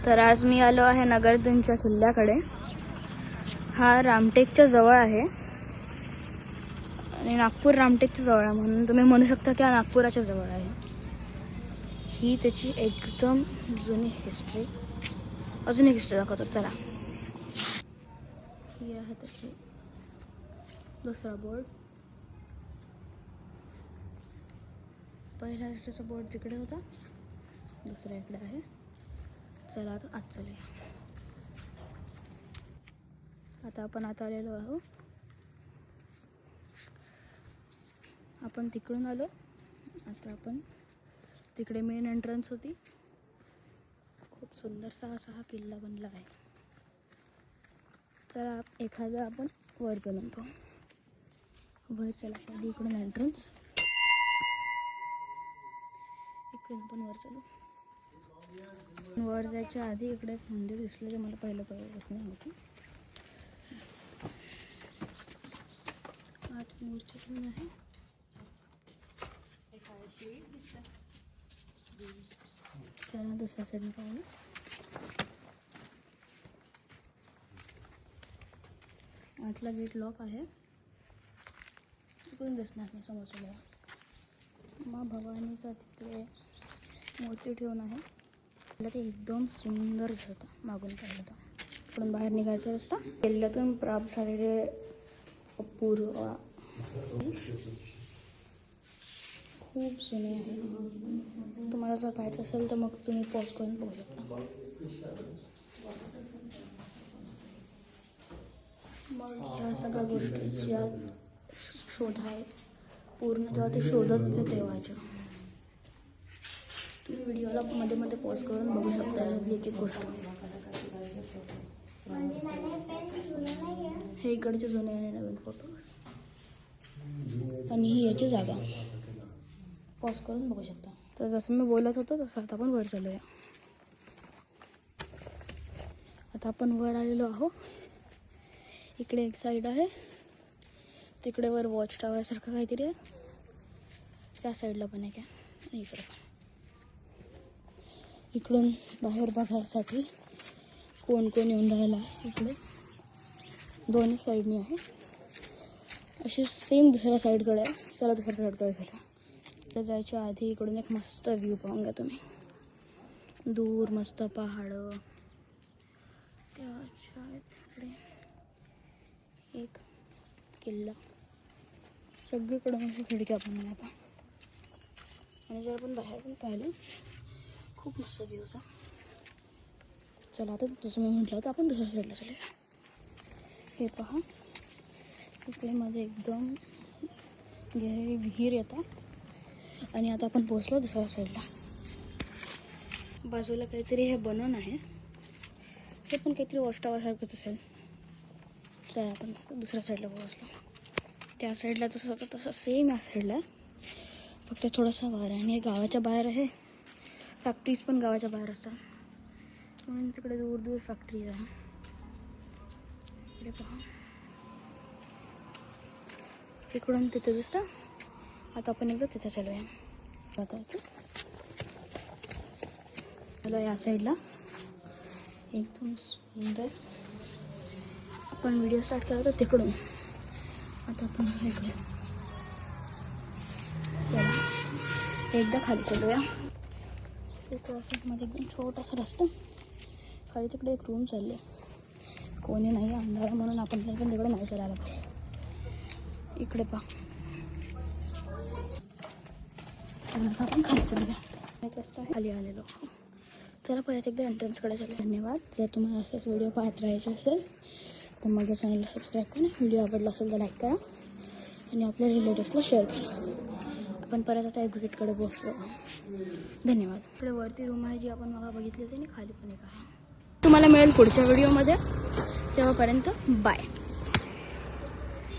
तर आज मी आलो आहे नगरदूनच्या किल्ल्याकडे। हा रामटेकच्या जवळ आहे आणि नागपूर रामटेकच्या जवळ आहे, म्हणून तुम्ही म्हणू शकता की हा नागपुराच्या जवळ आहे। ही त्याची एकदम जुनी हिस्ट्री। अजून एक हिस्ट्री दाखवतो चला। ही आहे त्याची दुसरा बोर्ड। पहिला हिस्ट्रीचा बोर्ड तिकडे होता, दुसरा इकडे आहे। चला आता आत चलूया। आता आपण आत आलेलो आहोत। आपण तिकडून आलो, आता आपण तिकडे मेन एंट्रन्स होती। खूप सुंदरसा असा हा किल्ला बनला आहे। चला एखादा आपण वर चलून पाहू। वर चला, आधी इकडून एंट्रन्स, इकडून आपण वर चलू। वर जायच्या आधी इकडे एक मंदिर दिसलं, जे मला पहिलं कळलंच नाही होतं। आत मूर्ती पण आहे। चला दुसऱ्या साईडने पाहू। आतला गेट लॉक आहे, इकडून दिसणार नाही समोरच्या। माँ भवानीचा तिकडे मूर्ती ठेवून आहे। ते एकदम सुंदर दिसत मागून पाहिलं तर। इकडून बाहेर निघायचा रस्ता, किल्ल्यातून प्राप्त झालेले अपूर्व खूप जुने आहे। तुम्हाला जर पाहायचं असेल तर मग तुम्ही पॉज करून बघू शकता। मग ह्या सगळ्या गोष्टीच्या शोधाय पूर्ण जेव्हा ते शोधत होते तेव्हाच्या तुम्ही व्हिडिओला मध्ये मध्ये पॉज करून बघू शकता एक एक गोष्ट। हे इकडचे जुने आणि नवीन फोटोज, आणि ही याची जागा पॉज करून बघू शकता। तर जसं मी बोलत होतो तसं आता आपण वर चालूया। आता आपण वर आलेलो आहोत। इकडे एक साईड आहे, तिकडे वर वॉच टावर सारखं काहीतरी आहे, त्या साईडला पण आहे आणि इकडे पण। इकडून बाहेर बघायसाठी कोण कोण येऊन राहिला आहे। इकडे दोन्ही साईडनी आहे, अशी सेम दुसऱ्या साईडकडे आहे। चला दुसऱ्या साईडकडे झालं। इकडे जायच्या आधी इकडून एक मस्त व्ह्यू पाहून घ्या तुम्ही। दूर मस्त पहाडं, त्याच्या इकडे एक किल्ला, सगळीकडून अशा खिडक्या बनवल्या पहा। आणि जर आपण बाहेर पण पाहिलं खूप मस्त व्ह्यूज आहे। चला आता जसं मी म्हटलं होतं आपण दुसऱ्या साईडला चलूया। हे पहा, इकडे मध्ये एकदम गहरी विहीर येतात आणि आता आपण पोहोचलो दुसऱ्या साईडला। बाजूला काहीतरी हे बनवून आहे, हे पण काहीतरी वॉच टावर सारखंच असेल। चला आपण दुसऱ्या साईडला पोहोचलो। त्या साईडला जसं होतं तसं सेम या साईडला, फक्त थोडासा वर आहे। आणि हे गावाच्या बाहेर आहे। फॅक्टरीज पण गावाच्या बाहेर असतात, म्हणून तिकडे दूर दूर फॅक्टरीज आहे। इकडे पहा, इकडून तिथे दिसतं। आता आपण एकदा तिथे चलूया। आता चलो या साईडला एकदम सुंदर आपण व्हिडिओ स्टार्ट केला होता तिकडून। आता आपण इकडे चला एकदा खाली चलूया। इकडे असं मध्ये एकदम छोटासा रस्ता, खाली तिकडे एक रूम चालले, कोणी नाही अंधार म्हणून आपण पण तिकडे नाही चालायला पाहिजे। इकडे पहा, चला आपण खाली चलूया। एक रस्ता खाली आलेलो। चला परत एकदा एंट्रन्सकडे चला। धन्यवाद। जर तुम्हाला असेच व्हिडिओ पाहत राहायचे असेल तर माझ्या चॅनलला सबस्क्राईब करा, व्हिडिओ आवडला असेल तर लाईक करा आणि आपल्या रिलेटिव्सला शेअर करा। आपण परत आता एक्झिटकडे पोहोचलो। धन्यवाद। इकडे वरती रूम आहे जी आपण मला बघितली होती, आणि खाली पण एक आहे। तुम्हाला मिळेल पुढच्या व्हिडिओमध्ये, तेव्हापर्यंत बाय।